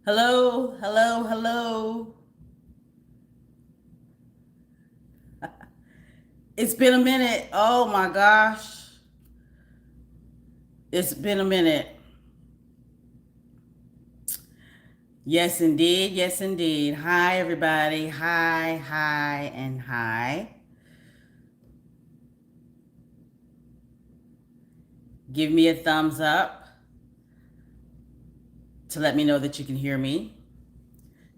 Hello, hello, hello. It's been a minute. Oh my gosh. It's been a minute. Yes, indeed. Yes, indeed. Hi, everybody. Hi, hi, and hi. Give me a thumbs up to let me know that you can hear me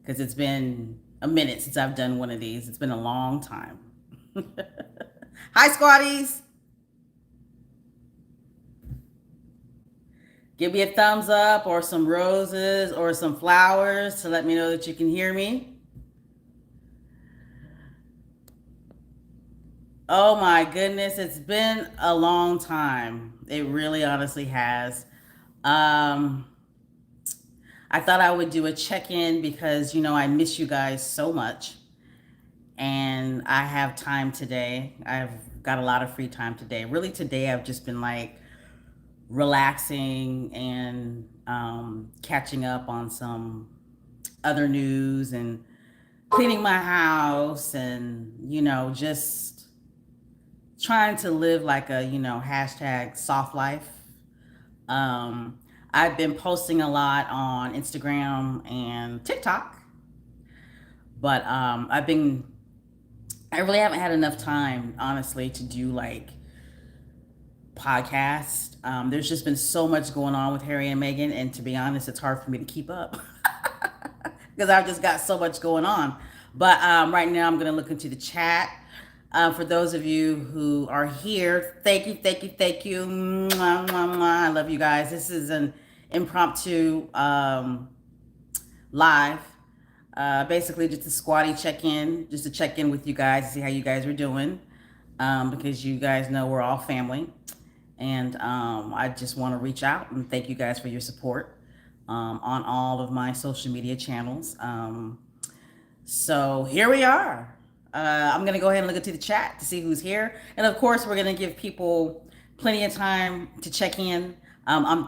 because it's been a minute since I've done one of these. It's been a long time. Hi, squatties. Give me a thumbs up or some roses or some flowers to let me know that you can hear me. Oh my goodness, it's been a long time. It really honestly has. Um, I thought I would do a check in because, I miss you guys so much. And I have time today. I've got a lot of free time today. Really, today I've just been like relaxing and catching up on some other news and cleaning my house and, just trying to live like a, hashtag soft life. Um, I've been posting a lot on Instagram and TikTok, but I really haven't had enough time, honestly, to do like podcast. There's just been so much going on with Harry and Meghan, and to be honest, it's hard for me to keep up because I've just got so much going on. But right now, I'm going to look into the chat. For those of you who are here, thank you, thank you, thank you. Mwah, mwah, mwah. I love you guys. This is an impromptu live. Basically, just a squatty check in, just to check in with you guys, see how you guys are doing, because you guys know we're all family. And I just want to reach out and thank you guys for your support on all of my social media channels. So here we are. I'm going to go ahead and look into the chat to see who's here. And of course, we're going to give people plenty of time to check in.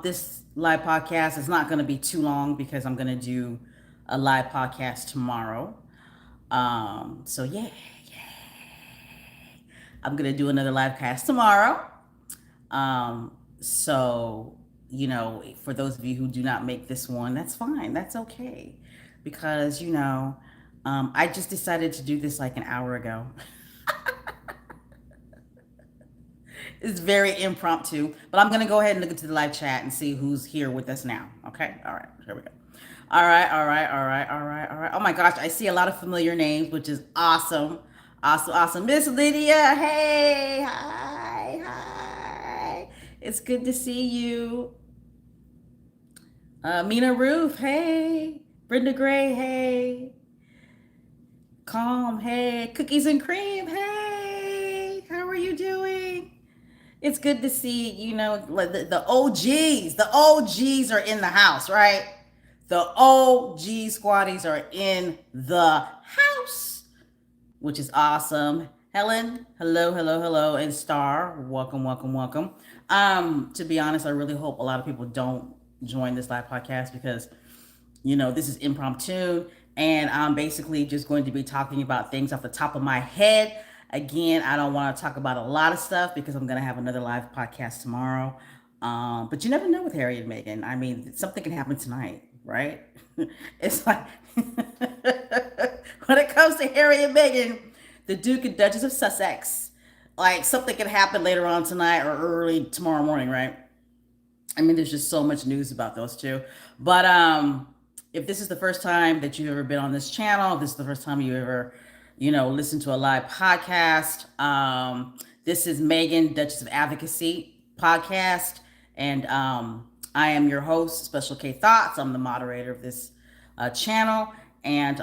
This live podcast is not going to be too long because I'm going to do a live podcast tomorrow. So, yeah, I'm going to do another live cast tomorrow. So, for those of you who do not make this one, that's fine. That's okay. Because, I just decided to do this like an hour ago. It's very impromptu, but I'm going to go ahead and look into the live chat and see who's here with us now. Okay. All right. Here we go. All right. All right. All right. All right. All right. Oh my gosh. I see a lot of familiar names, which is awesome. Awesome. Awesome. Miss Lydia. Hey. Hi. Hi. It's good to see you. Mina Roof. Hey. Brenda Gray. Hey. Calm. Hey. Cookies and Cream. Hey. How are you doing? It's good to see, like the OGs. The OGs are in the house, right? The OG squatties are in the house, which is awesome. Helen, hello, hello, hello, and Star, welcome, welcome, welcome. To be honest, I really hope a lot of people don't join this live podcast because, this is impromptu, and I'm basically just going to be talking about things off the top of my head. Again, I don't want to talk about a lot of stuff because I'm going to have another live podcast tomorrow. But you never know with Harry and Meghan. I mean, something can happen tonight, right? It's like when it comes to Harry and Meghan, the Duke and Duchess of Sussex, like something can happen later on tonight or early tomorrow morning, right? I mean, there's just so much news about those two. But if this is the first time that you've ever been on this channel, this is the first time you ever, listened to a live podcast. This is Megan, Duchess of Advocacy podcast, and I am your host, Special K Thoughts. I'm the moderator of this channel, and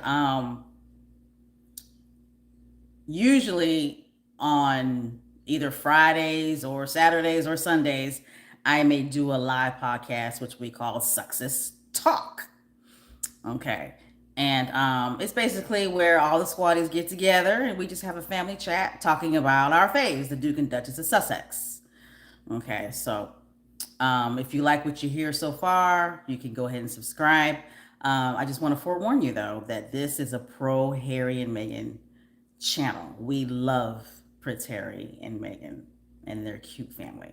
usually on either Fridays or Saturdays or Sundays, I may do a live podcast, which we call Success Talk. Okay. And it's basically where all the squatties get together and we just have a family chat talking about our faves, the Duke and Duchess of Sussex. Okay. So if you like what you hear so far, you can go ahead and subscribe. I just want to forewarn you, though, that this is a pro Harry and Meghan channel. We love Prince Harry and Meghan and their cute family.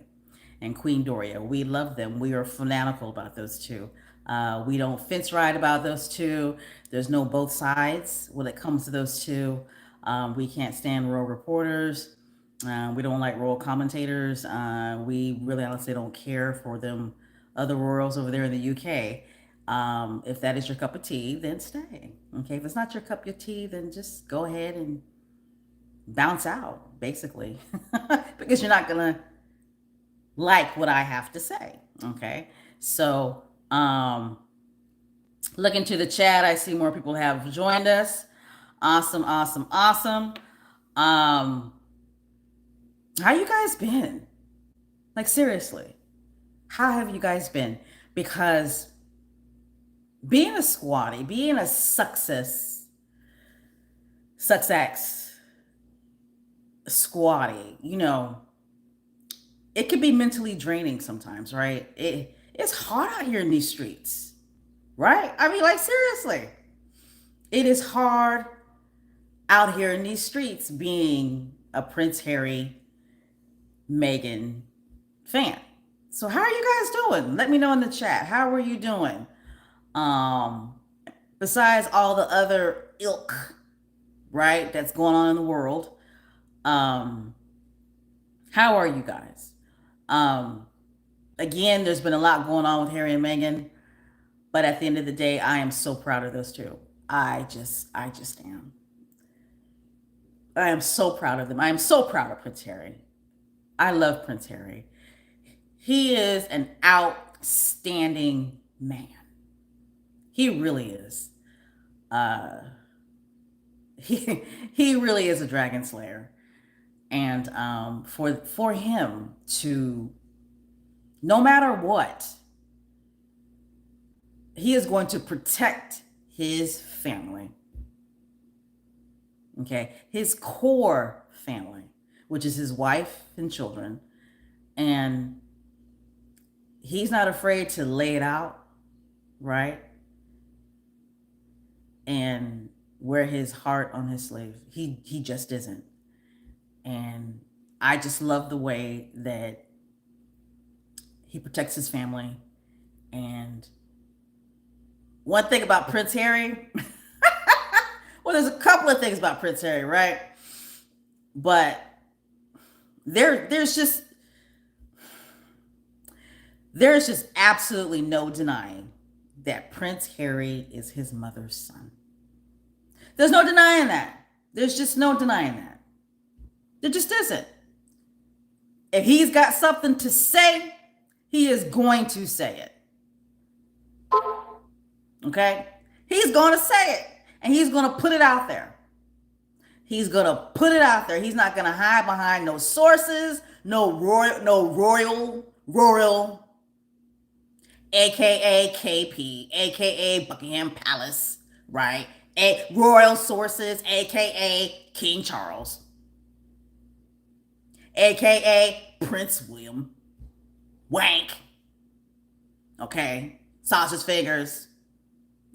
And Queen Doria, we love them. We are fanatical about those two. We don't fence ride about those two. There's no both sides when it comes to those two. We can't stand royal reporters. We don't like royal commentators. We really honestly don't care for them other royals over there in the UK. If that is your cup of tea, then stay. Okay, if it's not your cup of tea, then just go ahead and bounce out, basically, because you're not gonna like what I have to say. Okay, so look into the chat. I see more people have joined us. Awesome, awesome, awesome. Um, how you guys been? Like seriously, how have you guys been? Because being a squatty, being a Sussex squatty, it can be mentally draining sometimes, right? It's hard out here in these streets, right? I mean, like seriously, it is hard out here in these streets being a Prince Harry, Meghan fan. So how are you guys doing? Let me know in the chat. How are you doing? Um, Besides all the other ilk, right, that's going on in the world, um, how are you guys? Um, Again, there's been a lot going on with Harry and Meghan, but at the end of the day, I am so proud of those two. I just am. I am so proud of them. I am so proud of Prince Harry. I love Prince Harry. He is an outstanding man. He really is. Uh, he really is a dragon slayer, and for him to, no matter what, he is going to protect his family. Okay, his core family, which is his wife and children, and he's not afraid to lay it out, right? And wear his heart on his sleeve. He just isn't. And I just love the way that he protects his family. And one thing about Prince Harry, well, there's a couple of things about Prince Harry, right? But there's just absolutely no denying that Prince Harry is his mother's son. There's no denying that. There's just no denying that. There just isn't. If he's got something to say, he is going to say it. Okay? He's going to say it. And he's going to put it out there. He's going to put it out there. He's not going to hide behind no sources, no royal, aka KP, aka Buckingham Palace, right? Royal sources, aka King Charles, aka Prince William, wank, okay, sausage fingers,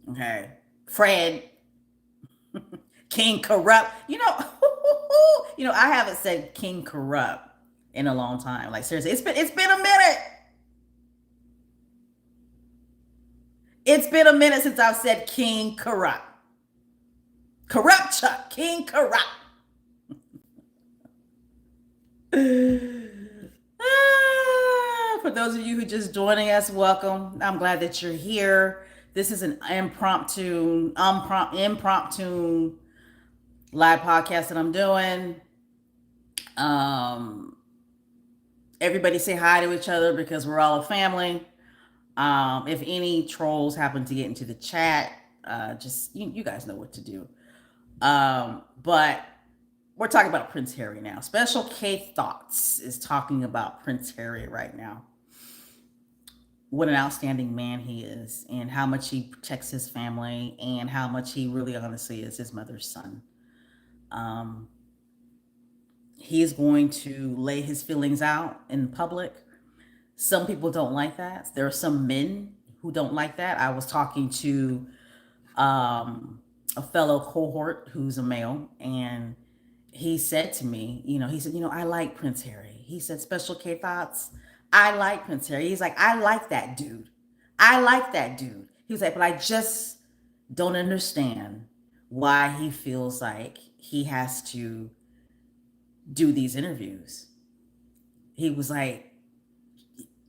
okay, Fred, King Corrupt. I haven't said King Corrupt in a long time. Like seriously, it's been a minute. It's been a minute since I've said King Corrupt. Corrupt Chuck, King Corrupt. For those of you who just joining us, welcome. I'm glad that you're here. This is an impromptu live podcast that I'm doing. Everybody say hi to each other because we're all a family. If any trolls happen to get into the chat, just you guys know what to do. But we're talking about Prince Harry now. Special K Thoughts is talking about Prince Harry right now. What an outstanding man he is, and how much he protects his family, and how much he really honestly is his mother's son. He is going to lay his feelings out in public. Some people don't like that. There are some men who don't like that. I was talking to um, a fellow cohort who's a male, and he said to me, he said, I like Prince Harry. He said, Special K thoughts. I like Prince Harry. He's like, I like that dude. I like that dude. He was like, but I just don't understand why he feels like he has to do these interviews. He was like,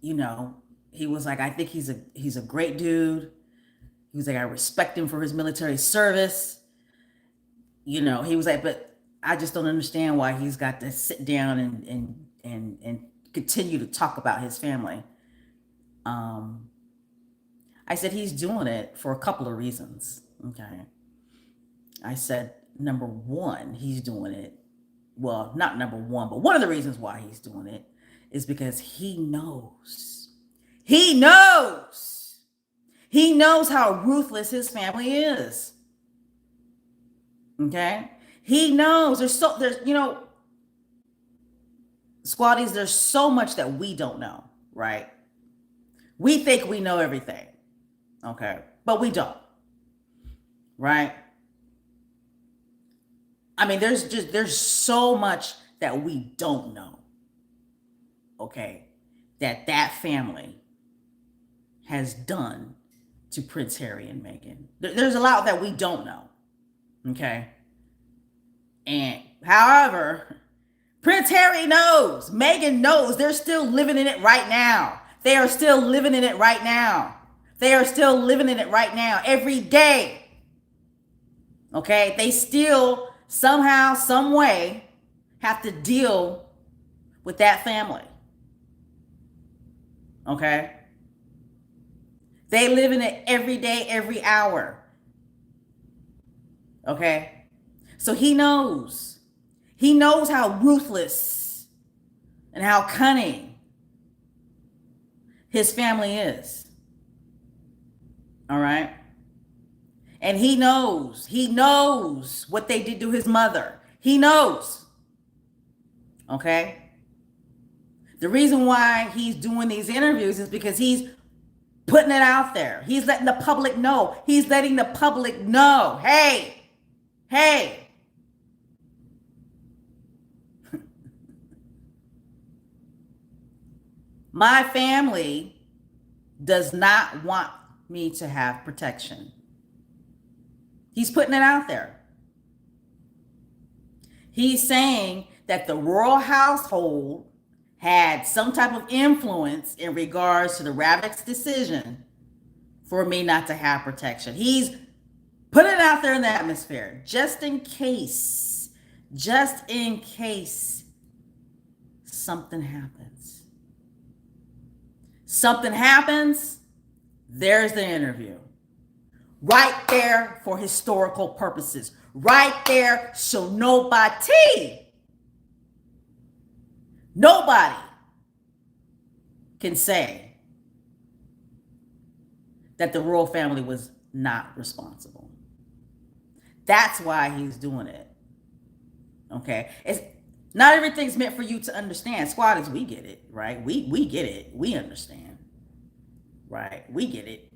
you know, he was like, I think he's a great dude. He was like, I respect him for his military service. He was like, but I just don't understand why he's got to sit down and continue to talk about his family. Um, I said he's doing it for a couple of reasons. Okay. I said number one, he's doing it. Well, not number one, but one of the reasons why he's doing it is because he knows. He knows. He knows how ruthless his family is. Okay? He knows squaddies, there's so much that we don't know, right? We think we know everything. Okay? But we don't. Right? I mean, there's so much that we don't know. Okay? That family has done to Prince Harry and Meghan. There's a lot that we don't know. Okay? And however, Prince Harry knows, Meghan knows, they're still living in it right now. They are still living in it right now. They are still living in it right now, every day. Okay? They still somehow, some way have to deal with that family. Okay? They live in it every day, every hour. Okay? So he knows. He knows how ruthless and how cunning his family is. All right? And he knows what they did to his mother. He knows. Okay? The reason why he's doing these interviews is because he's putting it out there. He's letting the public know. He's letting the public know. Hey. My family does not want me to have protection. He's putting it out there. He's saying that the royal household had some type of influence in regards to the Ravix decision for me not to have protection. He's putting it out there in the atmosphere, just in case something happens. Something happens, there's the interview. Right there for historical purposes. Right there so nobody can say that the royal family was not responsible. That's why he's doing it. Okay? It's not everything's meant for you to understand. Squatters, we get it, right? We get it. We understand. Right? We get it.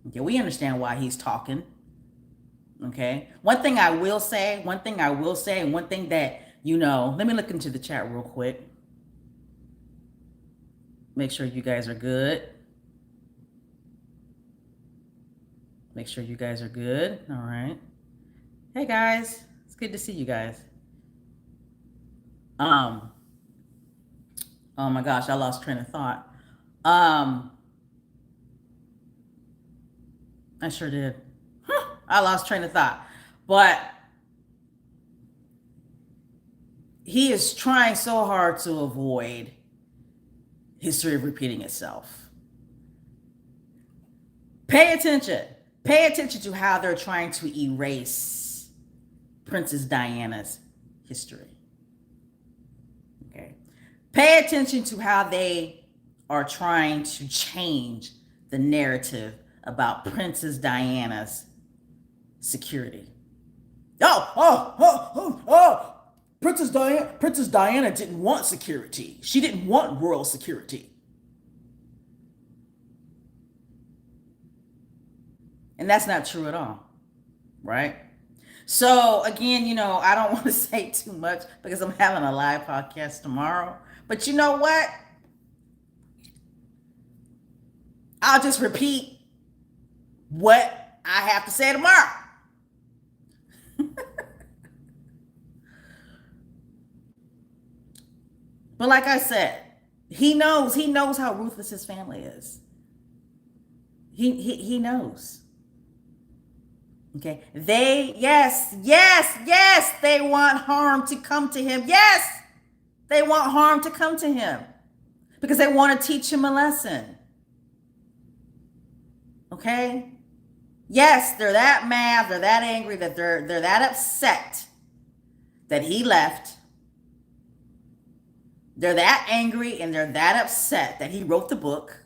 Okay, we understand why he's talking. Okay? One thing I will say, and one thing that, let me look into the chat real quick. Make sure you guys are good. Make sure you guys are good. All right. Hey guys, it's good to see you guys. Oh my gosh, I lost train of thought. I sure did. I lost train of thought. But he is trying so hard to avoid history repeating itself. Pay attention. Pay attention to how they're trying to erase Princess Diana's history. Okay. Pay attention to how they are trying to change the narrative about Princess Diana's security. Princess Diana didn't want security. She didn't want royal security. And that's not true at all, right? So again, I don't want to say too much because I'm having a live podcast tomorrow. But you know what? I'll just repeat what I have to say tomorrow. But like I said, he knows how ruthless his family is. He knows. Okay. Yes, they want harm to come to him. Yes, they want harm to come to him because they want to teach him a lesson. Okay? Yes, they're that mad, they're that angry, that they're that upset that he left. They're that angry and they're that upset that he wrote the book.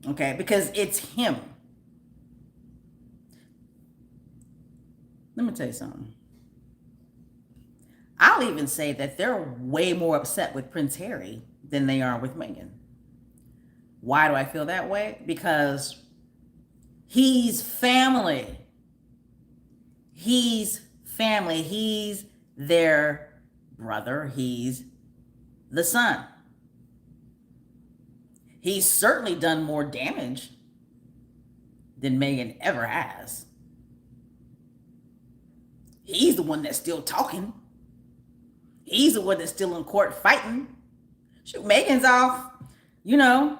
Okay? Because it's him. Let me tell you something. I'll even say that they're way more upset with Prince Harry than they are with Meghan. Why do I feel that way? Because he's family. He's family. He's their brother. He's the son. He's certainly done more damage than Meghan ever has. He's the one that's still talking. He's the one that's still in court fighting. Shoot, Meghan's off, you know,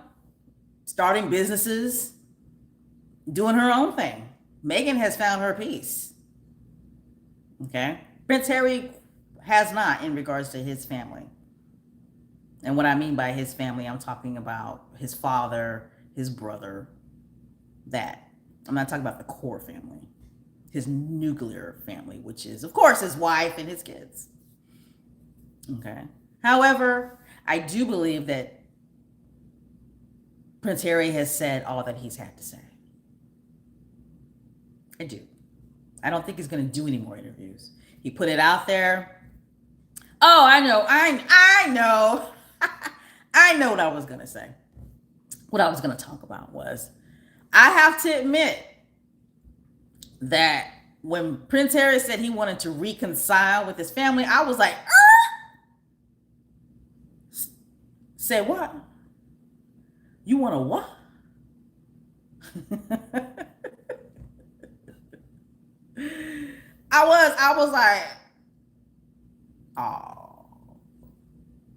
starting businesses, doing her own thing. Meghan has found her peace. Okay? Prince Harry has not in regards to his family. And what I mean by his family, I'm talking about his father, his brother, that. I'm not talking about the core family, his nuclear family, which is, of course, his wife and his kids. Okay. However, I do believe that Prince Harry has said all that he's had to say. I do. I don't think he's going to do any more interviews. He put it out there. Oh, I know. I know. I know what I was going to say. What I was going to talk about was, I have to admit that when Prince Harry said he wanted to reconcile with his family, I was like, say what? You want to what? I was like, oh,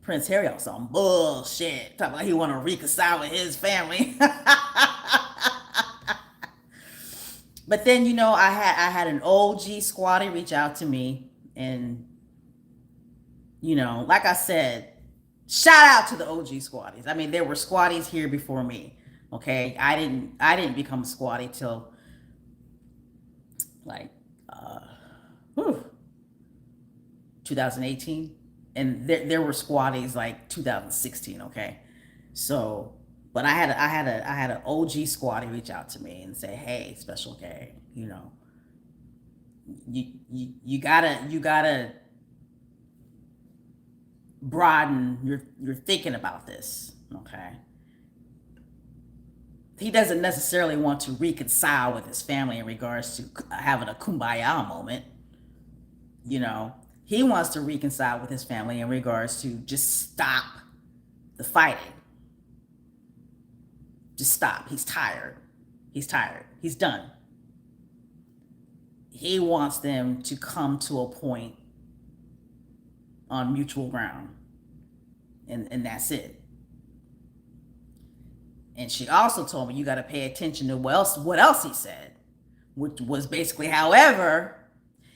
Prince Harry on some bullshit. Talking about he want to reconcile with his family. But then, I had an OG squatty reach out to me, and like I said, shout out to the OG squatties. I mean, there were squatties here before me. Okay, I didn't become a squatty till like 2018, and there were squatties like 2016. Okay, so but I had an OG squatty reach out to me and say, hey, Special K, you gotta broaden your thinking about this. Okay, he doesn't necessarily want to reconcile with his family in regards to having a kumbaya moment. He wants to reconcile with his family in regards to just stop the fighting. Just stop. He's tired. He's tired. He's done. He wants them to come to a point on mutual ground. And that's it. And she also told me you got to pay attention to what else he said, which was basically, however,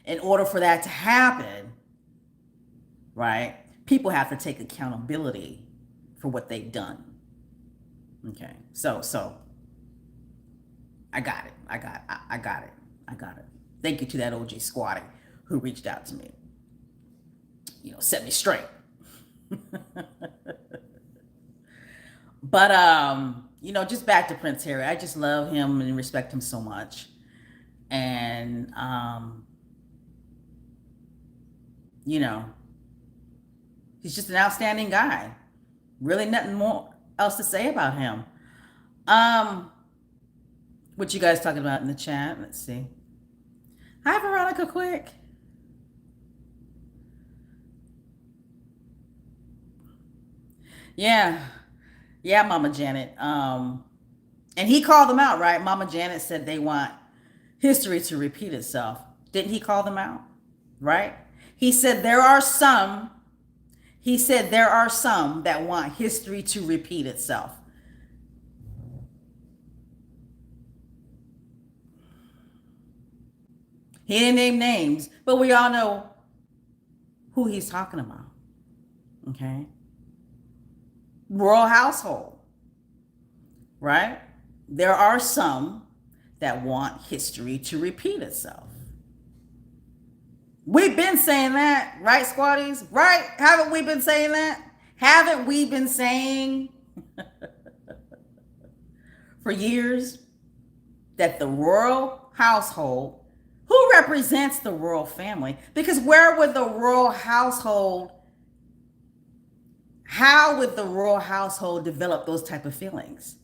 in order for that to happen, right, people have to take accountability for what they've done. Okay, so I got it. I got it. Thank you to that OG squatty who reached out to me. Set me straight. But just back to Prince Harry. I just love him and respect him so much. And he's just an outstanding guy. Really nothing more else to say about him. What you guys talking about in the chat? Let's see. Hi, Veronica Quick. Yeah. Yeah, Mama Janet. And he called them out, right? Mama Janet said they want history to repeat itself. Didn't he call them out? Right? He said there are some that want history to repeat itself. He didn't name names, but we all know who he's talking about. Okay? Royal household, right? There are some that want history to repeat itself. We've been saying that, right, squaddies? Right? Haven't we been saying that? Haven't we been saying for years that the royal household, who represents the royal family? Because where would the royal household, how would the royal household develop those type of feelings?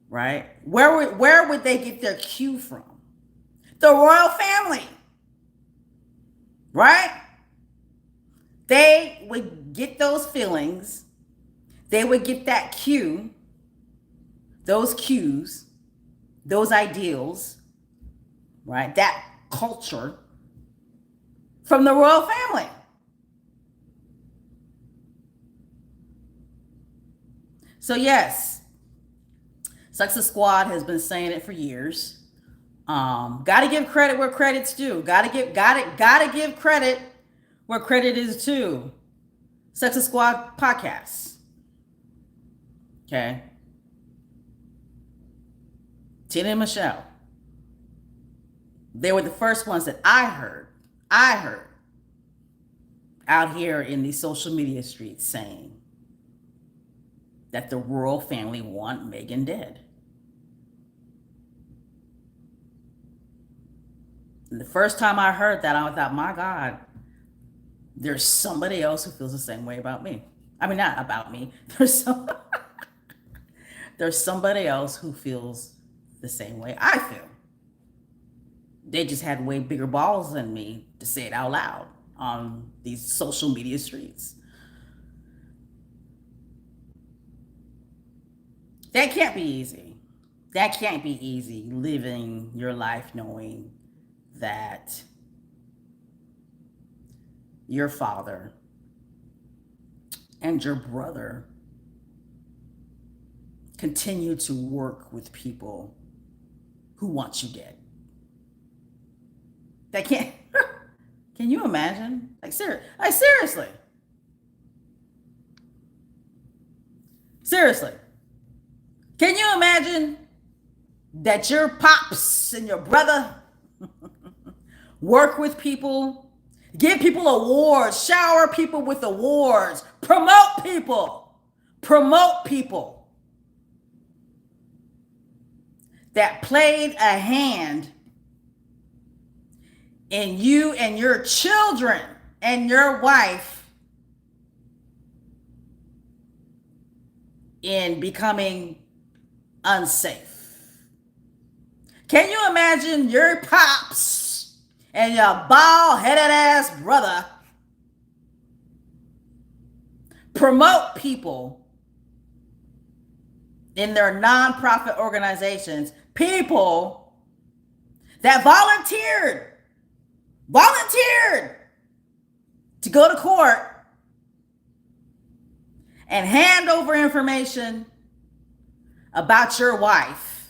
Right? Where would they get their cue from? The royal family. Right? They would get those feelings. They would get that cue, those cues, those ideals, right? That culture from the royal family. So yes, Sussex Squad has been saying it for years. Got to give credit where credit's due. Got to give credit where credit is due. Sussex Squad podcast. Okay. Tina and Michelle. They were the first ones that I heard out here in these social media streets saying that the royal family want Meghan dead. And the first time I heard that, I thought, my God, there's somebody else who feels the same way about me. I mean, not about me. There's somebody else who feels the same way I feel. They just had way bigger balls than me to say it out loud on these social media streets. That can't be easy. That can't be easy, living your life knowing that your father and your brother continue to work with people who want you dead. That can't. Can you imagine? Seriously. Seriously. Can you imagine that your pops and your brother work with people, give people awards, shower people with awards, promote people that played a hand in you and your children and your wife in becoming unsafe? Can you imagine your pops and your bald-headed ass brother promote people in their nonprofit organizations, people that volunteered to go to court and hand over information about your wife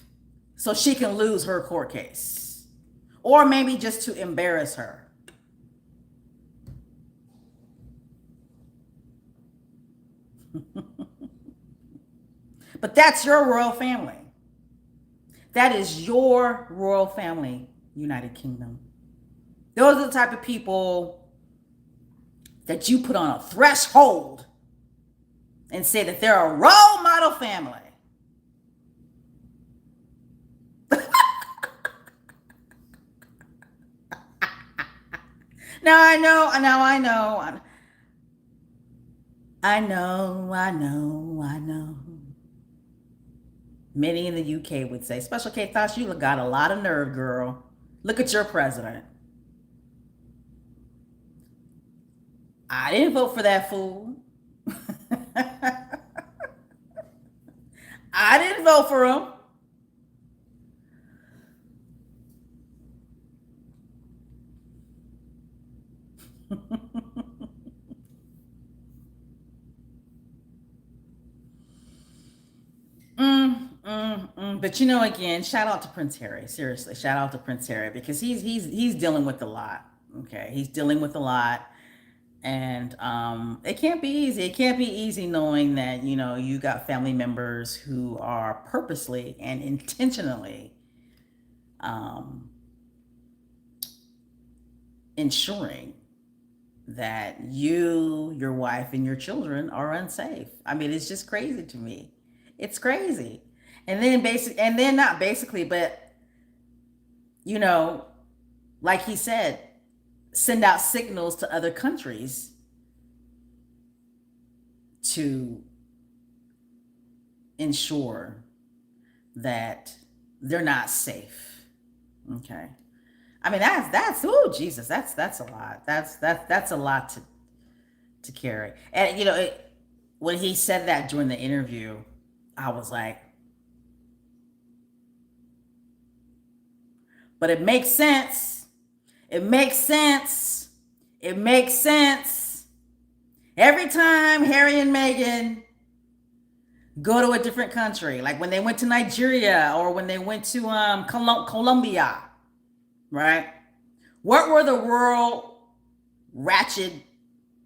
so she can lose her court case, or maybe just to embarrass her? But that's your royal family. That is your royal family, United Kingdom. Those are the type of people that you put on a threshold and say that they're a role model family. Now I know. Many in the UK would say, Special K thought you got a lot of nerve, girl. Look at your president. I didn't vote for that fool. I didn't vote for him. But again, shout out to Prince Harry. Seriously, shout out to Prince Harry because he's dealing with a lot. Okay, he's dealing with a lot, and it can't be easy. It can't be easy knowing that you got family members who are purposely and intentionally um, ensuring that you, your wife, and your children are unsafe. I mean, it's just crazy to me. It's crazy. And then not basically, but you know, like he said, send out signals to other countries to ensure that they're not safe. Okay. I mean that's oh Jesus, that's a lot. That's a lot to carry. And when he said that during the interview, I was like, but it makes sense. It makes sense. It makes sense. Every time Harry and Meghan go to a different country, like when they went to Nigeria or when they went to Colombia, right? What were the world ratchet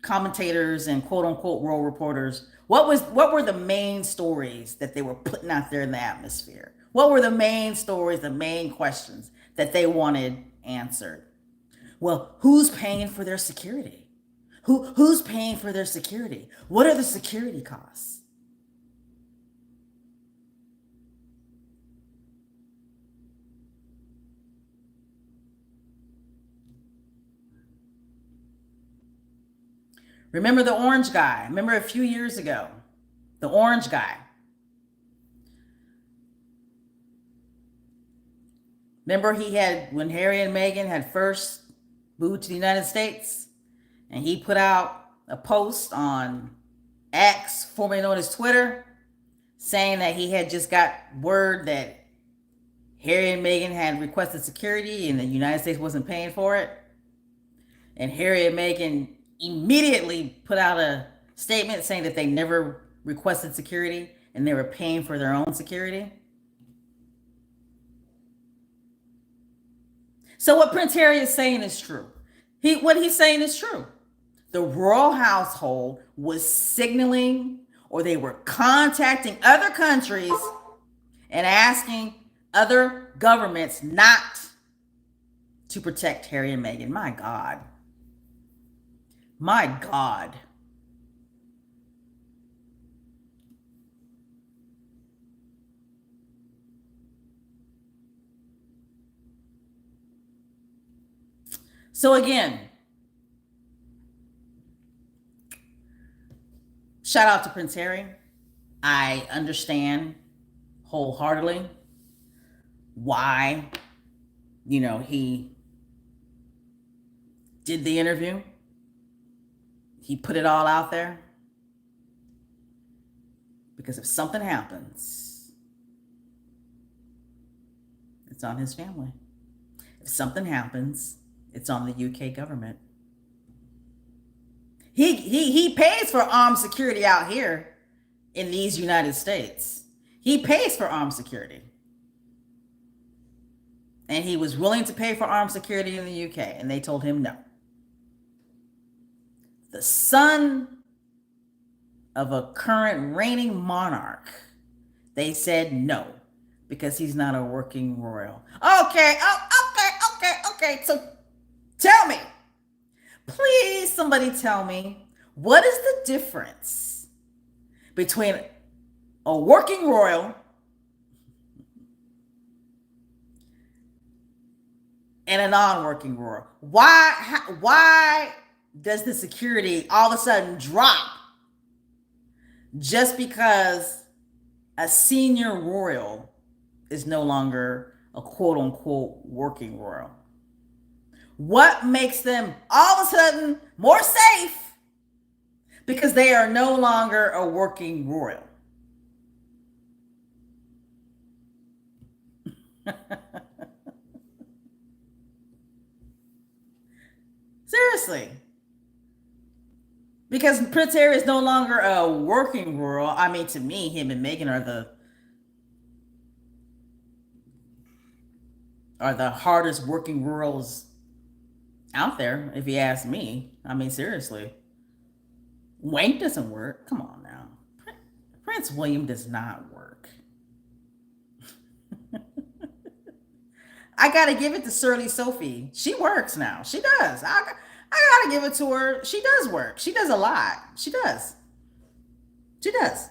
commentators and quote unquote world reporters? What were the main stories that they were putting out there in the atmosphere? What were the main stories, the main questions that they wanted answered? Well, who's paying for their security? Who's paying for their security? What are the security costs? Remember the orange guy? Remember a few years ago? The orange guy. Remember he had, when Harry and Meghan had first moved to the United States, and he put out a post on X, formerly known as Twitter, saying that he had just got word that Harry and Meghan had requested security and the United States wasn't paying for it. And Harry and Meghan immediately put out a statement saying that they never requested security and they were paying for their own security. So what Prince Harry is saying is true. What he's saying is true. The royal household was signaling, or they were contacting other countries and asking other governments not to protect Harry and Meghan. My God. My God. So again, shout out to Prince Harry. I understand wholeheartedly why, he did the interview. He put it all out there. Because if something happens, it's on his family. If something happens, it's on the UK government. He pays for armed security out here in these United States. He pays for armed security. And he was willing to pay for armed security in the UK, and they told him no. The son of a current reigning monarch, they said no, because he's not a working royal. Okay, okay. So tell me, please, somebody tell me, what is the difference between a working royal and a non-working royal? Why does the security all of a sudden drop just because A senior royal is no longer a quote unquote working royal. What makes them all of a sudden more safe? Because they are no longer a working royal. Seriously. Because Prince Harry is no longer a working royal. I mean, to me, him and Meghan are the hardest working royals out there, if you ask me. I mean, seriously. Wayne doesn't work. Come on now. Prince William does not work. I gotta give it to Shirley Sophie. She works now. She does. I gotta give it to her. She does work. She does a lot. She does. She does.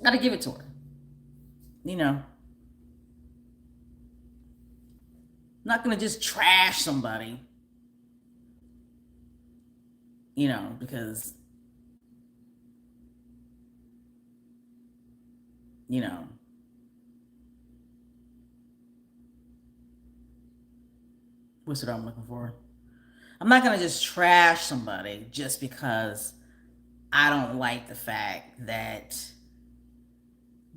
Gotta give it to her. You know, not gonna just trash somebody. Because you know what's what I'm looking for. I'm not gonna just trash somebody just because I don't like the fact that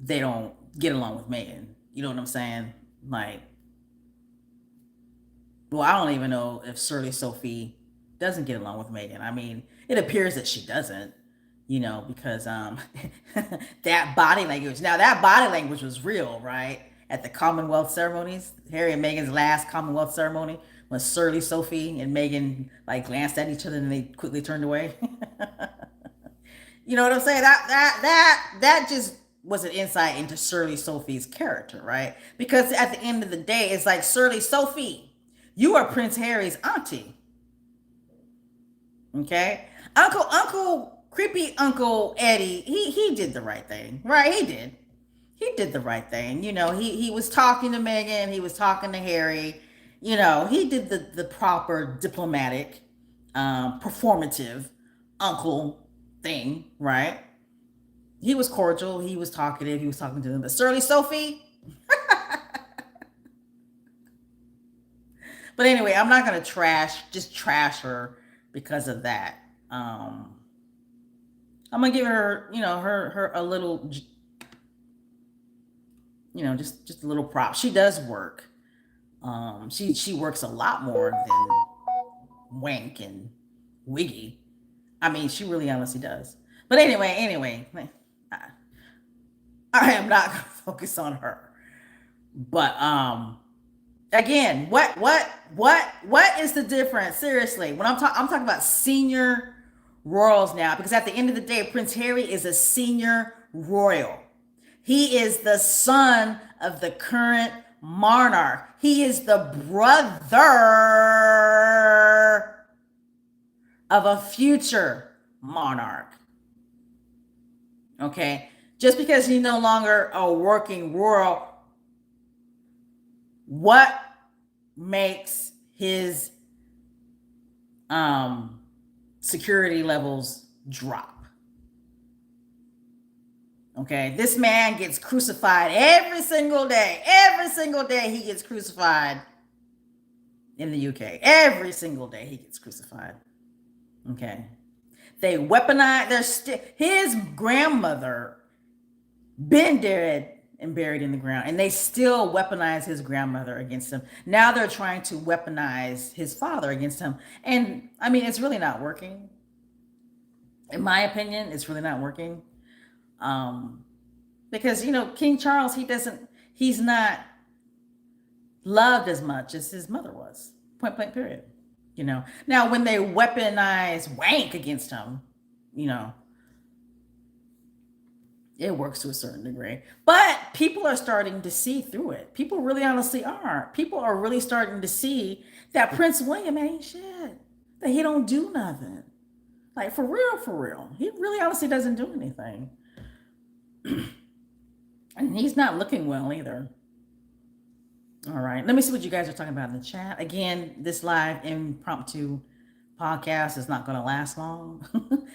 they don't get along with Megan. You know what I'm saying? Like, well, I don't even know if Shirley Sophie doesn't get along with Megan. I mean, it appears that she doesn't, because that body language. Now, that body language was real, right? At the Commonwealth ceremonies, Harry and Meghan's last Commonwealth ceremony, when Shirley Sophie and Megan like glanced at each other and they quickly turned away. You know what I'm saying? That just was an insight into Shirley Sophie's character, right? Because at the end of the day, it's like, Shirley Sophie, you are Prince Harry's auntie, okay? Creepy Uncle Eddie, he did the right thing, right? He did the right thing. He was talking to Meghan, he was talking to Harry. He did the proper diplomatic, performative uncle thing, right? He was cordial, he was talkative, he was talking to them. But Shirley Sophie, but anyway, I'm not gonna trash her because of that. I'm gonna give her, her a little, just a little prop. She does work. She works a lot more than Wank and Wiggy. I mean, she really honestly does. But anyway, I, I am not gonna focus on her. But again, what is the difference? Seriously, when I'm talking about senior royals now, because at the end of the day, Prince Harry is a senior royal. He is the son of the current monarch. He is the brother of a future monarch. Okay? Just because he's no longer a working royal, what makes his security levels drop? Okay, this man gets crucified every single day. Every single day he gets crucified in the UK. Every single day he gets crucified. Okay, they weaponize. His grandmother been dead and buried in the ground, and they still weaponize his grandmother against him. Now they're trying to weaponize his father against him, and I mean, it's really not working. In my opinion, it's really not working. Um, because King Charles, he's not loved as much as his mother was. Point blank. Period. Now when they weaponize Wank against him, you know, it works to a certain degree. But people are starting to see through it. People really honestly are. People are really starting to see that Prince William ain't shit. That he don't do nothing. Like, for real, for real. He really honestly doesn't do anything. And he's not looking well either. All right. Let me see what you guys are talking about in the chat. Again, this live impromptu podcast is not going to last long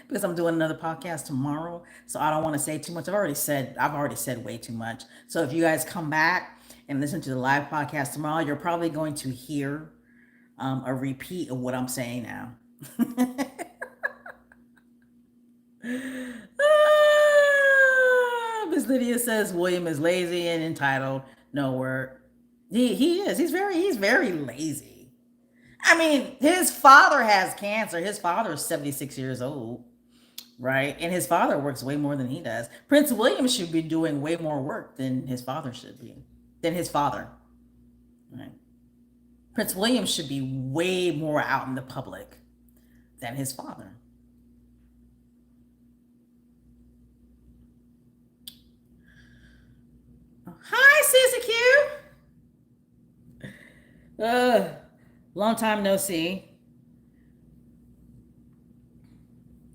because I'm doing another podcast tomorrow. So I don't want to say too much. I've already said way too much. So if you guys come back and listen to the live podcast tomorrow, you're probably going to hear a repeat of what I'm saying now. Miss Lydia says William is lazy and entitled. No word. He is. He's very lazy. I mean, his father has cancer. His father is 76 years old, right? And his father works way more than he does. Prince William should be doing way more work than his father should be. Than his father. Right? Prince William should be way more out in the public than his father. Hi, Sissy Q. Long time no see.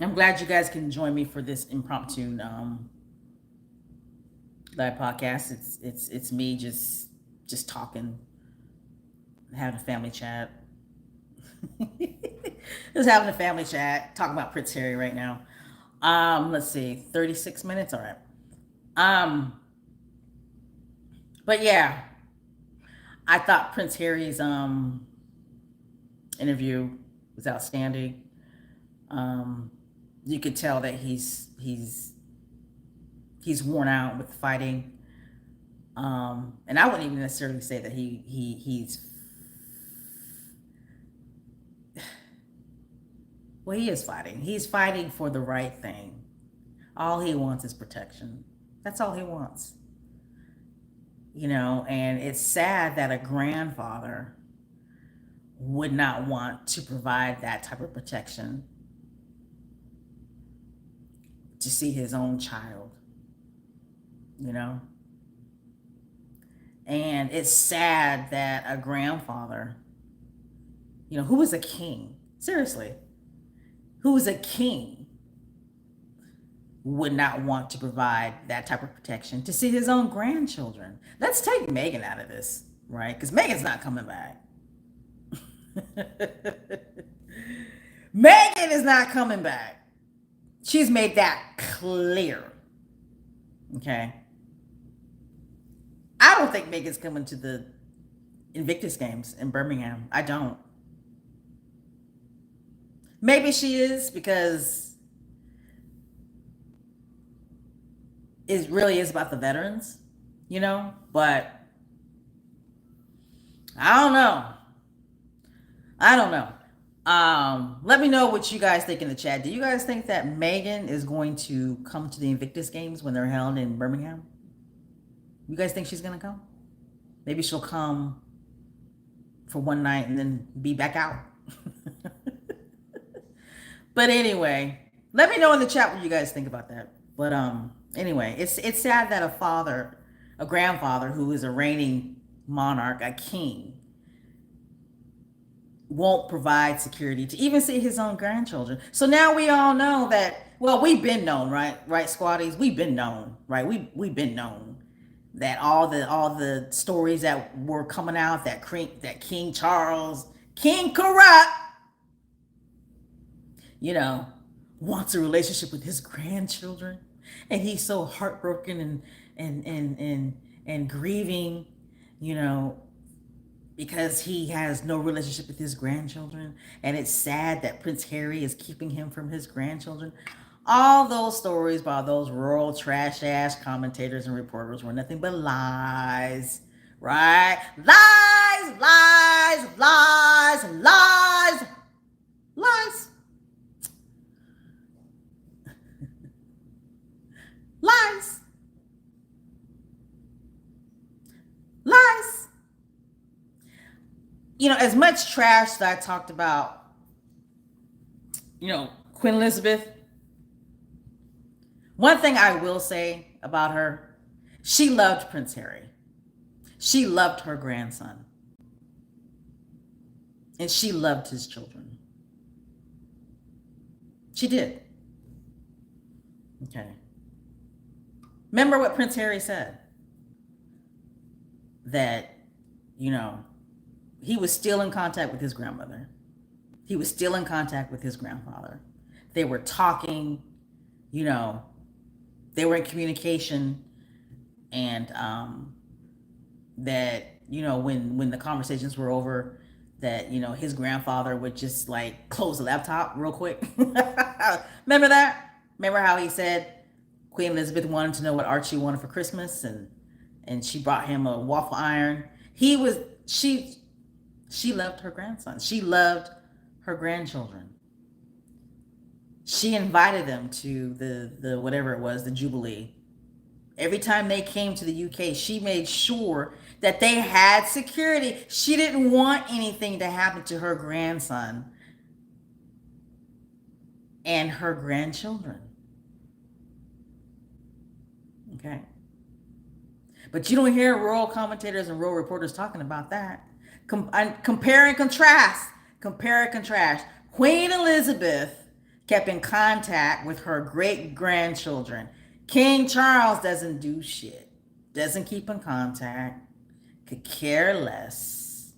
I'm glad you guys can join me for this impromptu live podcast. It's me just talking, having a family chat. Just having a family chat, talking about Prince Harry right now. Let's see, 36 minutes. All right. Um, but yeah, I thought Prince Harry's interview was outstanding. Um, you could tell that he's worn out with fighting. And I wouldn't even necessarily say that he's well, he is fighting. He's fighting for the right thing. All he wants is protection. That's all he wants. And it's sad that a grandfather would not want to provide that type of protection to see his own child, you know? And it's sad that a grandfather, who was a king, seriously, who was a king, would not want to provide that type of protection to see his own grandchildren. Let's take Meghan out of this, right? Because Meghan's not coming back. Meghan is not coming back. She's made that clear. Okay. I don't think Meghan's coming to the Invictus Games in Birmingham. I don't. Maybe she is because it really is about the veterans, but I don't know. Let me know what you guys think in the chat. Do you guys think that Meghan is going to come to the Invictus Games when they're held in Birmingham? You guys think she's going to come? Maybe she'll come for one night and then be back out. But anyway, let me know in the chat what you guys think about that. But anyway, it's sad that a grandfather who is a reigning monarch, a king, won't provide security to even see his own grandchildren. So now we all know that, well, we've been known, right? Right, squaddies? We've been known, right? We've been known that all the stories that were coming out that King Charles, King Corrupt, wants a relationship with his grandchildren, and he's so heartbroken and grieving, because he has no relationship with his grandchildren, and it's sad that Prince Harry is keeping him from his grandchildren. All those stories by those rural trash ass commentators and reporters were nothing but lies, right? Lies, lies, lies, lies, lies. Lies. Lies. As much trash that I talked about, Queen Elizabeth, one thing I will say about her, she loved Prince Harry. She loved her grandson. And she loved his children. She did. Okay. Remember what Prince Harry said? That, he was still in contact with his grandmother. He was still in contact with his grandfather. They were talking, you know, they were in communication, and that, when the conversations were over, that, his grandfather would just like close the laptop real quick. Remember that? Remember how he said Queen Elizabeth wanted to know what Archie wanted for Christmas, and she brought him a waffle iron. He was she loved her grandson. She loved her grandchildren. She invited them to the whatever it was, the Jubilee. Every time they came to the UK, she made sure that they had security. She didn't want anything to happen to her grandson and her grandchildren. Okay. But you don't hear royal commentators and royal reporters talking about that. Compare and contrast. Compare and contrast. Queen Elizabeth kept in contact with her great grandchildren. King Charles doesn't do shit, doesn't keep in contact, could care less,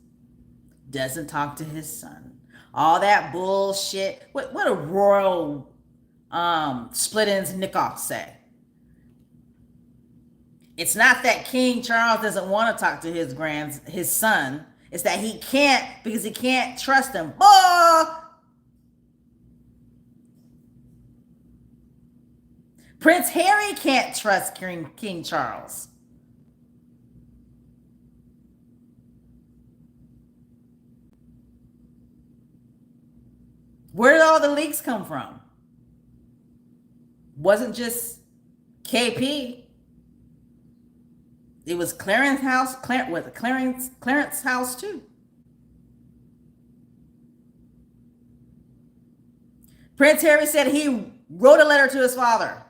doesn't talk to his son. All that bullshit. What a royal split ends Nichoff say? It's not that King Charles doesn't want to talk to his son. It's that he can't, because he can't trust him. Prince Harry can't trust King Charles. Where did all the leaks come from? Wasn't just KP. It was Clarence house. Clarence house too. Prince Harry said he wrote a letter to his father.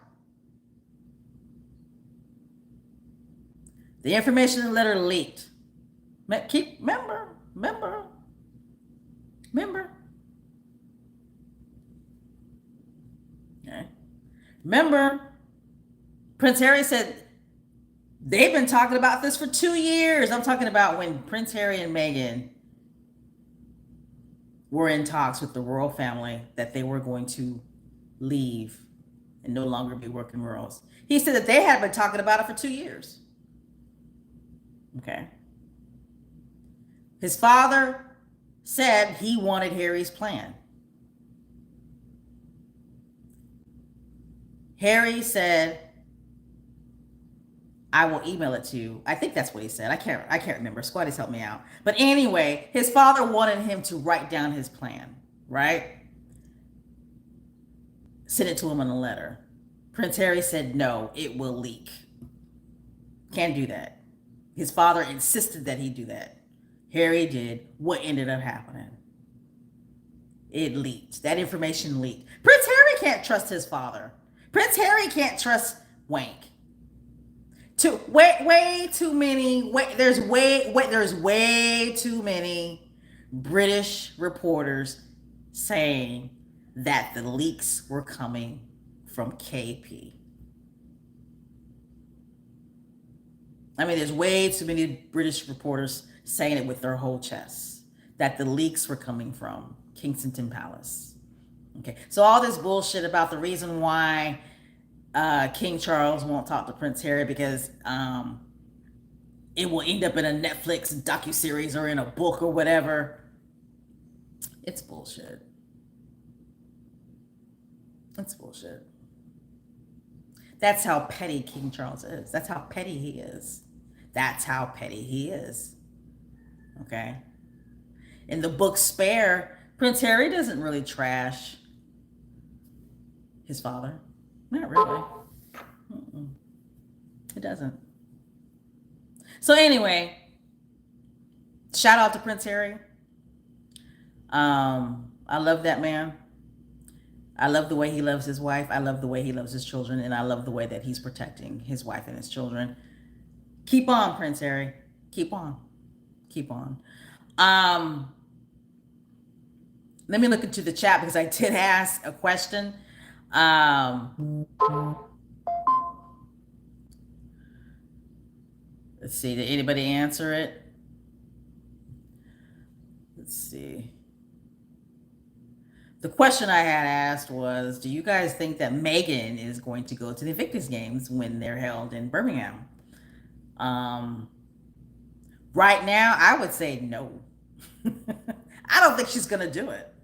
The information in the letter leaked. Remember. Okay. Remember, Prince Harry said they've been talking about this for 2 years. I'm talking about when Prince Harry and Meghan were in talks with the royal family that they were going to leave and no longer be working royals. He said that they had been talking about it for 2 years. Okay. His father said he wanted Harry's plan. Harry said, I will email it to you. I think that's what he said. I can't remember. Squaddies, help me out. But anyway, his father wanted him to write down his plan, right? Send it to him in a letter. Prince Harry said, no, it will leak. Can't do that. His father insisted that he do that. Harry did. What ended up happening? It leaked. That information leaked. Prince Harry can't trust his father. Prince Harry can't trust Wank. Way too many. There's way too many British reporters saying that the leaks were coming from KP. I mean, there's way too many British reporters saying it with their whole chests that the leaks were coming from Kensington Palace. Okay, so all this bullshit about the reason why King Charles won't talk to Prince Harry because it will end up in a Netflix docuseries or in a book or whatever. It's bullshit. It's bullshit. That's how petty King Charles is. That's how petty he is. That's how petty he is. Okay? In the book Spare, Prince Harry doesn't really trash his father. Not really. It doesn't. So anyway, shout out to Prince Harry. I love that man. I love the way he loves his wife. I love the way he loves his children. And I love the way that he's protecting his wife and his children. Keep on, Prince Harry. Keep on. Keep on. Let me look into the chat because I did ask a question. Let's see. Did anybody answer it? Let's see. The question I had asked was, do you guys think that Megan is going to go to the Invictus Games when they're held in Birmingham? Um, right now, I would say no. I don't think she's gonna do it.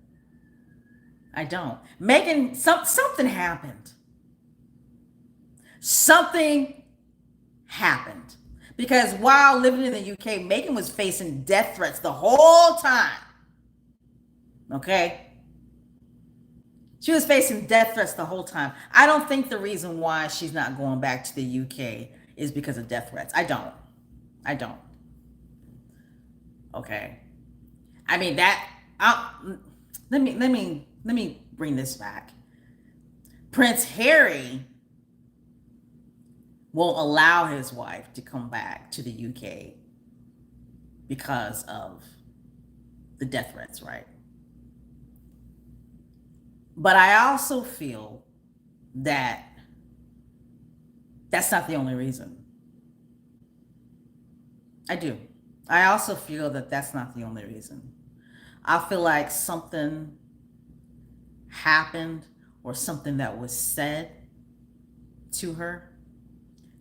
I don't. Megan, something happened. Something happened. Because while living in the UK, Megan was facing death threats the whole time. Okay? She was facing death threats the whole time. I don't think the reason why she's not going back to the UK is because of death threats. I don't. I don't. Okay. I mean that. Let me bring this back. Prince Harry won't allow his wife to come back to the UK because of the death threats, right? But I also feel that that's not the only reason. I do. I also feel that that's not the only reason. I feel like something happened or something that was said to her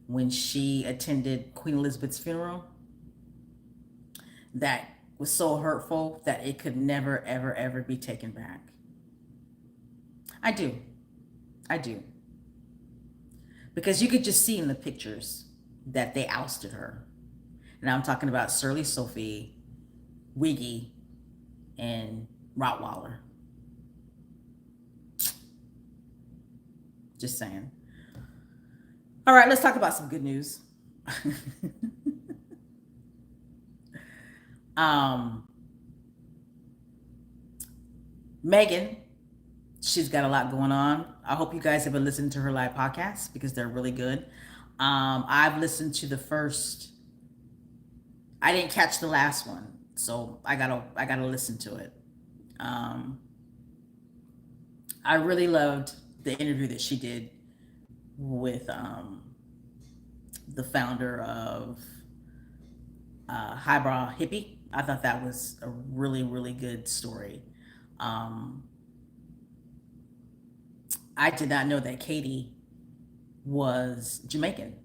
when she attended Queen Elizabeth's funeral that was so hurtful that it could never, ever, ever be taken back. I do. I do. Because you could just see in the pictures that they ousted her. And I'm talking about Surly Sophie, Wiggy, and Rottweiler. Just saying. All right, let's talk about some good news. um, Megan, she's got a lot going on. I hope you guys have been listening to her live podcasts because they're really good. I've listened to the first. I didn't catch the last one, so I gotta listen to it. Um, I really loved the interview that she did with the founder of Highbrow Hippie. I thought that was a really, really good story. Um, I did not know that Katie was Jamaican.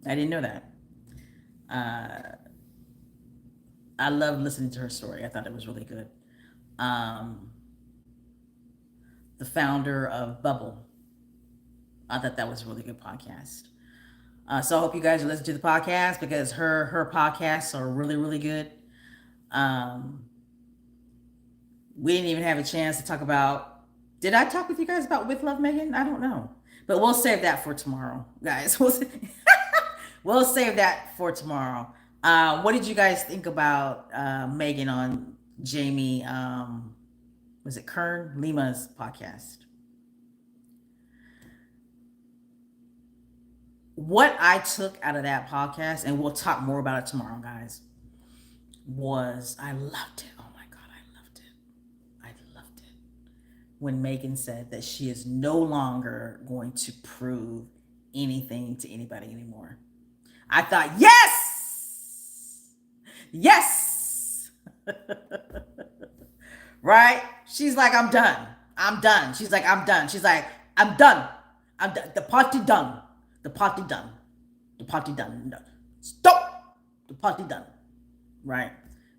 I didn't know that. Uh, I loved listening to her story. I thought it was really good. Um, the founder of Bubble. I thought that was a really good podcast. So I hope you guys are listening to the podcast because her podcasts are really, really good. Um, we didn't even have a chance to talk about. Did I talk with you guys about With Love Megan? I don't know, but we'll save that for tomorrow, guys. We'll save that for tomorrow. What did you guys think about Megan on Jamie? Was it Kern Lima's podcast? What I took out of that podcast, and we'll talk more about it tomorrow, guys, was I loved it. Oh my God, I loved it. I loved it. When Megan said that she is no longer going to prove anything to anybody anymore. I thought, yes! Yes! Right? She's like, I'm done. I'm done. She's like, I'm done. She's like, I'm done. I'm done. The party done. The party done. The party done. No. Stop. The party done. Right?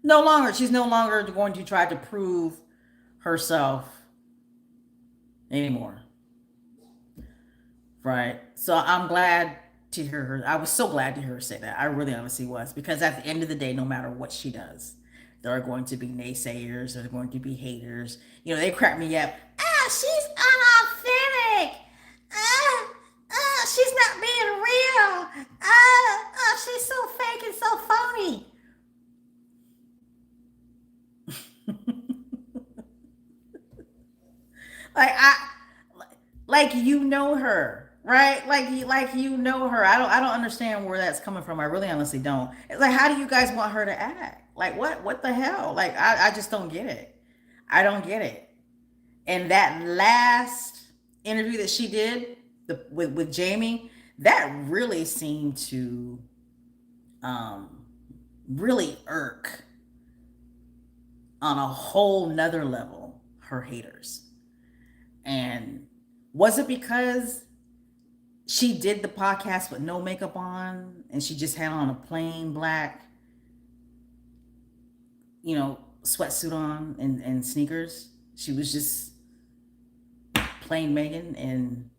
No longer. She's no longer going to try to prove herself anymore. Right? So I'm glad to hear her. I was so glad to hear her say that. I really honestly was. Because at the end of the day, no matter what she does, there are going to be naysayers. There are going to be haters. You know, they crack me up. Ah, she's unauthentic. She's not being real. She's so fake and so phony. like I, like you know her, right? Like you know her. I don't understand where that's coming from. I really honestly don't. It's like, how do you guys want her to act? Like what the hell? Like I just don't get it. I don't get it. And that last interview that she did with Jamie, that really seemed to um, really irk on a whole nother level her haters. And was it because she did the podcast with no makeup on and she just had on a plain black, sweatsuit on and sneakers? She was just plain Megan, and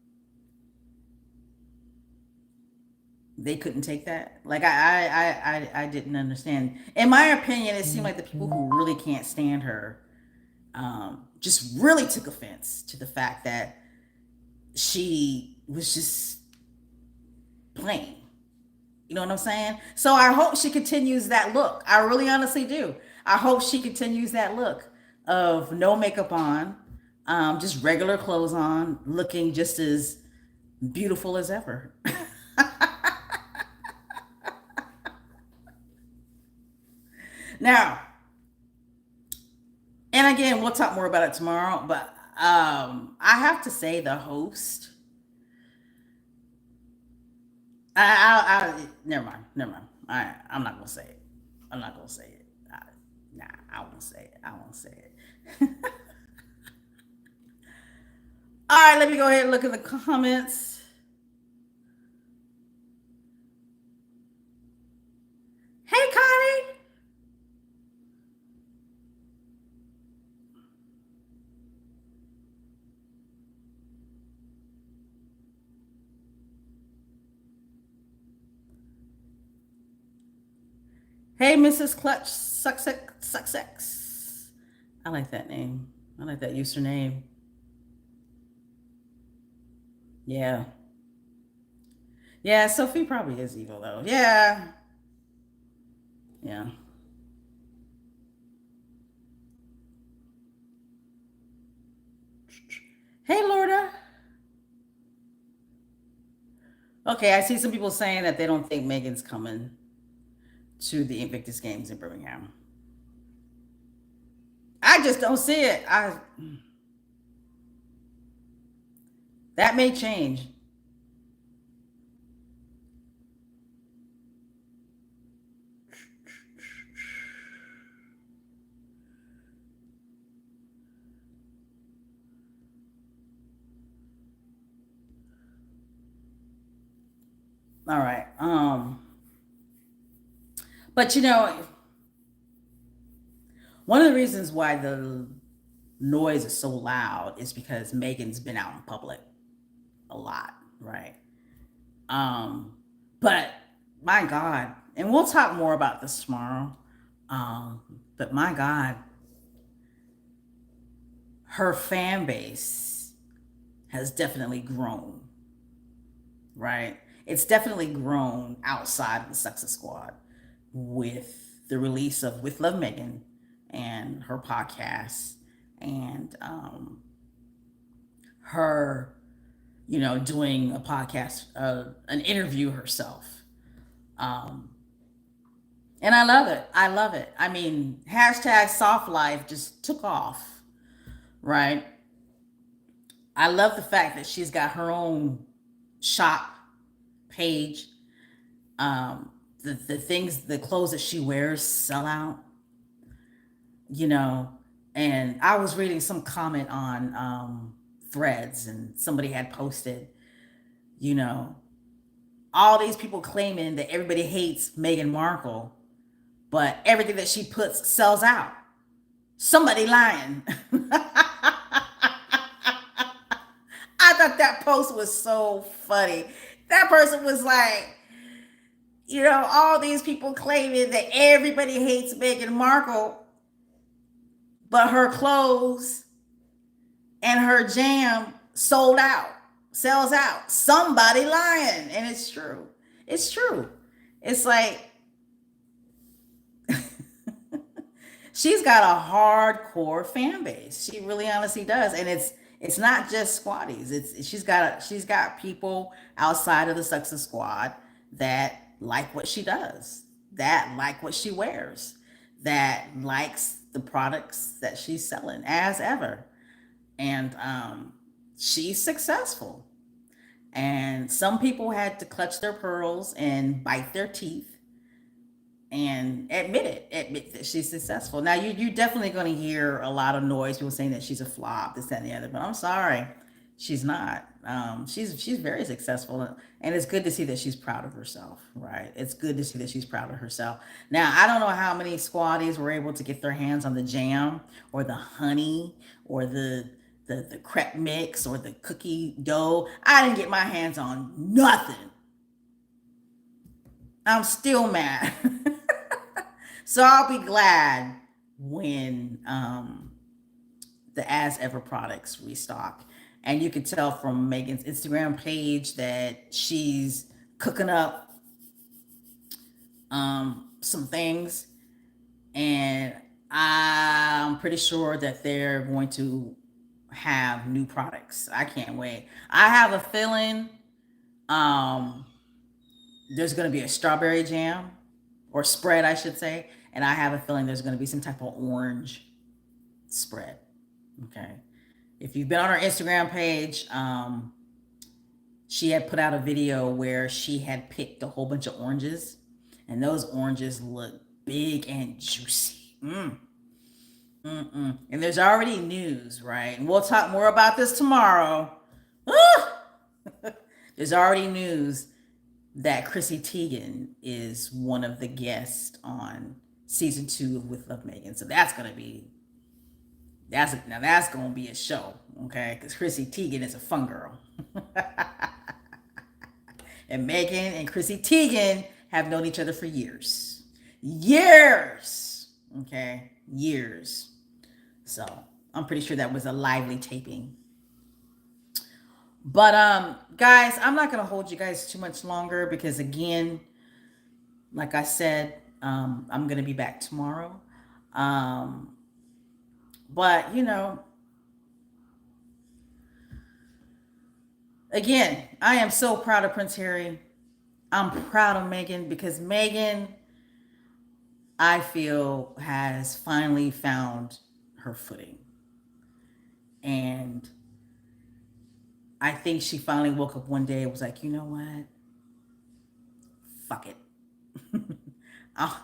they couldn't take that. Like I didn't understand. In my opinion, it seemed like the people who really can't stand her just really took offense to the fact that she was just plain. You know what I'm saying? So I hope she continues that look. I really honestly do. I hope she continues that look of no makeup on, just regular clothes on, looking just as beautiful as ever. Now, and again, we'll talk more about it tomorrow, but I have to say the host. Never mind, never mind. I'm not gonna say it. I'm not gonna say it. Nah, I won't say it. I won't say it. All right, let me go ahead and look at the comments. Hey, Connie. Hey, Mrs. Clutch Sussex. I like that name. I like that username. Yeah. Yeah, Sophie probably is evil though. Yeah. Yeah. Hey, Lorda. Okay, I see some people saying that they don't think Megan's coming to the Invictus Games in Birmingham. I just don't see it. That may change. All right. But one of the reasons why the noise is so loud is because Megan's been out in public a lot, right? Um, but my God, and we'll talk more about this tomorrow. But my God, her fan base has definitely grown, right? It's definitely grown outside of the Sussex Squad with the release of With Love Megan and her podcast and her, doing a podcast, an interview herself. Um, and I love it. I love it. I mean, hashtag soft life just took off, right? I love the fact that she's got her own shop page. The things, the clothes that she wears sell out, you know. And I was reading some comment on threads, and somebody had posted, you know, all these people claiming that everybody hates Meghan Markle, but everything that she puts sells out. Somebody lying. I thought that post was so funny. That person was like, all these people claiming that everybody hates Meghan Markle, but her clothes and her jam sold out, sells out. Somebody lying. And it's true. It's true. It's like, she's got a hardcore fan base. She really honestly does. And it's not just squatties. She's got people outside of the Sussex Squad that like what she does, that like what she wears, that likes the products that she's selling as ever. And she's successful. And some people had to clutch their pearls and bite their teeth and admit that she's successful. Now you're definitely going to hear a lot of noise, people saying that she's a flop, this, that, and the other. But I'm sorry, she's not. She's very successful, and it's good to see that she's proud of herself. Right? It's good to see that she's proud of herself. Now I don't know how many squaddies were able to get their hands on the jam or the honey or the crepe mix or the cookie dough. I didn't get my hands on nothing. I'm still mad. So I'll be glad when the As Ever products restock. And you can tell from Megan's Instagram page that she's cooking up some things. And I'm pretty sure that they're going to have new products. I can't wait. I have a feeling um, there's going to be a strawberry jam or spread, I should say. And I have a feeling there's going to be some type of orange spread. Okay. If you've been on her Instagram page, she had put out a video where she had picked a whole bunch of oranges, and those oranges look big and juicy. And there's already news, right? And we'll talk more about this tomorrow. There's already news that Chrissy Teigen is one of the guests on season 2 of With Love Megan. So that's gonna be a show, okay? Because Chrissy Teigen is a fun girl, and Megan and Chrissy Teigen have known each other for years, okay, years. So I'm pretty sure that was a lively taping. But guys, I'm not gonna hold you guys too much longer because again, like I said, I'm gonna be back tomorrow. Um, but again, I am so proud of Prince Harry. I'm proud of Meghan because Meghan, I feel, has finally found her footing. And I think she finally woke up one day and was like, you know what? Fuck it. I-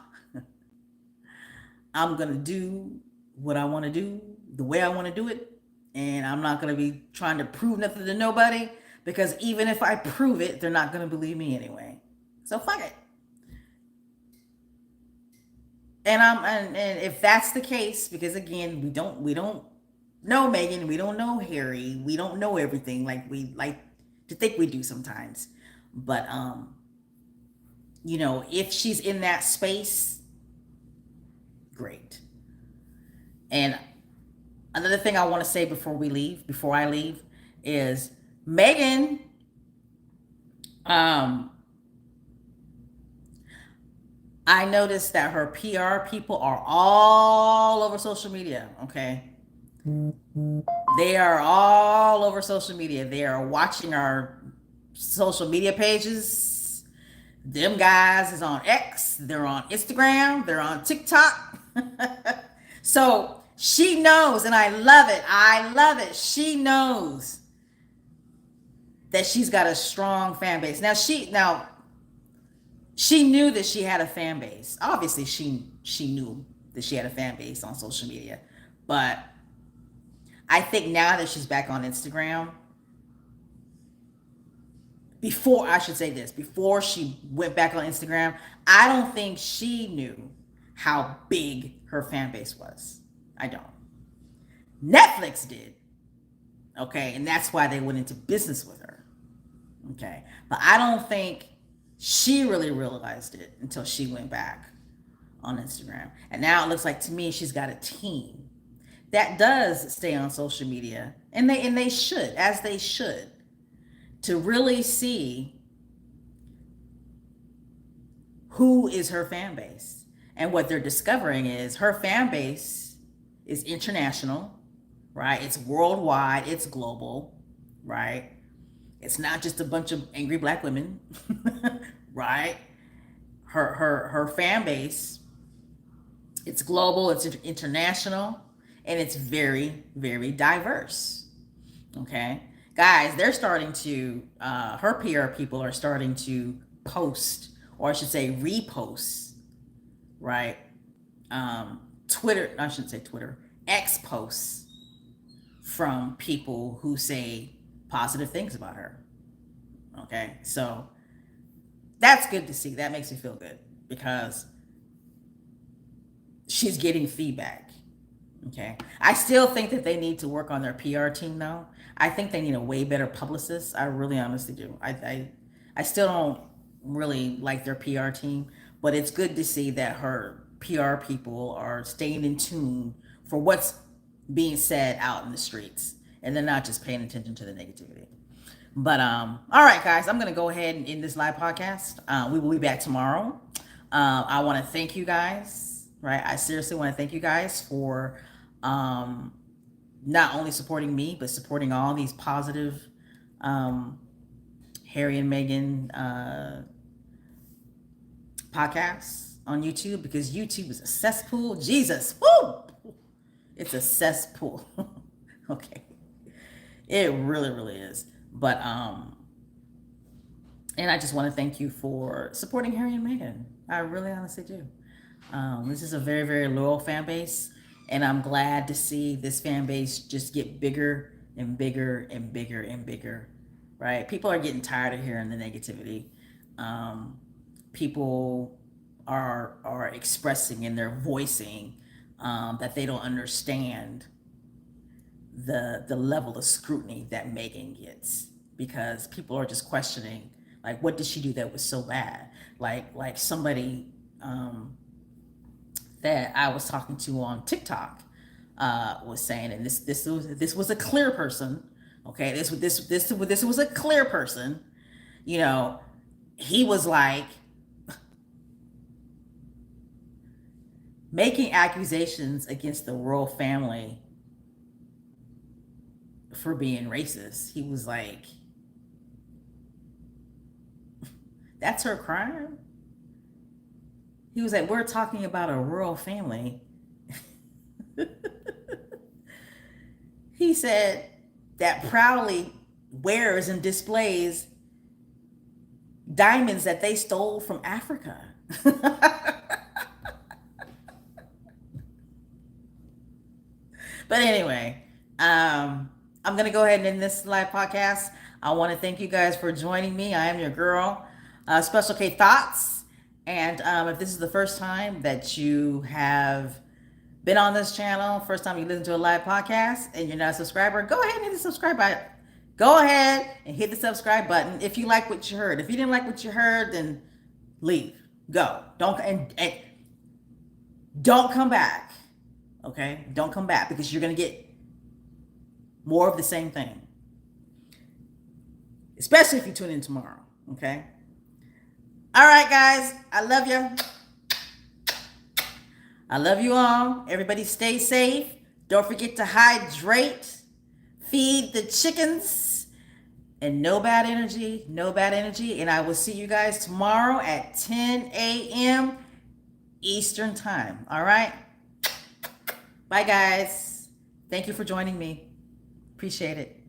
I'm going to do what I want to do the way I want to do it. And I'm not going to be trying to prove nothing to nobody because even if I prove it, they're not going to believe me anyway. So fuck it. And if that's the case, because again, we don't know Megan, we don't know Harry, we don't know everything like we like to think we do sometimes. But if she's in that space, great. And another thing I want to say before I leave, is Megan. Um, I noticed that her PR people are all over social media. Okay, they are all over social media. They are watching our social media pages. Them guys is on X. They're on Instagram. They're on TikTok. So she knows, and I love it. I love it. She knows that she's got a strong fan base. Now she knew that she had a fan base. Obviously, she knew that she had a fan base on social media, but I think now that she's back on Instagram, before I should say this, before she went back on Instagram, I don't think she knew how big her fan base was. I don't. Netflix did, okay, and that's why they went into business with her, okay. But I don't think she really realized it until she went back on Instagram. And now it looks like to me she's got a team that does stay on social media, and they should, as they should, to really see who is her fan base. And what they're discovering is her fan base is international, right? It's worldwide, it's global, right? It's not just a bunch of angry black women, right? Her fan base, it's global, it's international, and it's very, very diverse. Okay, guys, they're starting to her PR people are starting to post, or I should say repost, right? Twitter, I shouldn't say Twitter, X posts from people who say positive things about her. Okay, so that's good to see. That makes me feel good because she's getting feedback. Okay. I still think that they need to work on their PR team though. I think they need a way better publicist. I really honestly do. I still don't really like their PR team, but it's good to see that her PR people are staying in tune for what's being said out in the streets and they're not just paying attention to the negativity. But all right, guys, I'm gonna go ahead and end this live podcast. We will be back tomorrow. I want to thank you guys. Right, I seriously want to thank you guys for um, not only supporting me but supporting all these positive um, Harry and Meghan podcasts on YouTube because YouTube is a cesspool. Jesus, woo! It's a cesspool. Okay, it really, really is. But and I just want to thank you for supporting Harry and Meghan. I really honestly do. This is a very, very loyal fan base, and I'm glad to see this fan base just get bigger and bigger and bigger and bigger. Right? People are getting tired of hearing the negativity. Um, People are expressing and they're voicing that they don't understand the level of scrutiny that Megan gets because people are just questioning like what did she do that was so bad like somebody that I was talking to on TikTok was saying and this was a clear person. Okay, this was a clear person. You know, he was like making accusations against the royal family for being racist. He was like, that's her crime. He was like, we're talking about a royal family. He said that proudly wears and displays diamonds that they stole from Africa. But anyway, I'm going to go ahead and end this live podcast. I want to thank you guys for joining me. I am your girl, Special K Thoughts. And if this is the first time that you have been on this channel, first time you listen to a live podcast and you're not a subscriber, go ahead and hit the subscribe button. Go ahead and hit the subscribe button if you like what you heard. If you didn't like what you heard, then leave. Go. And don't come back. Okay? Don't come back because you're going to get more of the same thing. Especially if you tune in tomorrow. Okay? All right, guys. I love you. I love you all. Everybody stay safe. Don't forget to hydrate. Feed the chickens. And no bad energy. No bad energy. And I will see you guys tomorrow at 10 a.m. Eastern Time. All right? Bye, guys. Thank you for joining me. Appreciate it.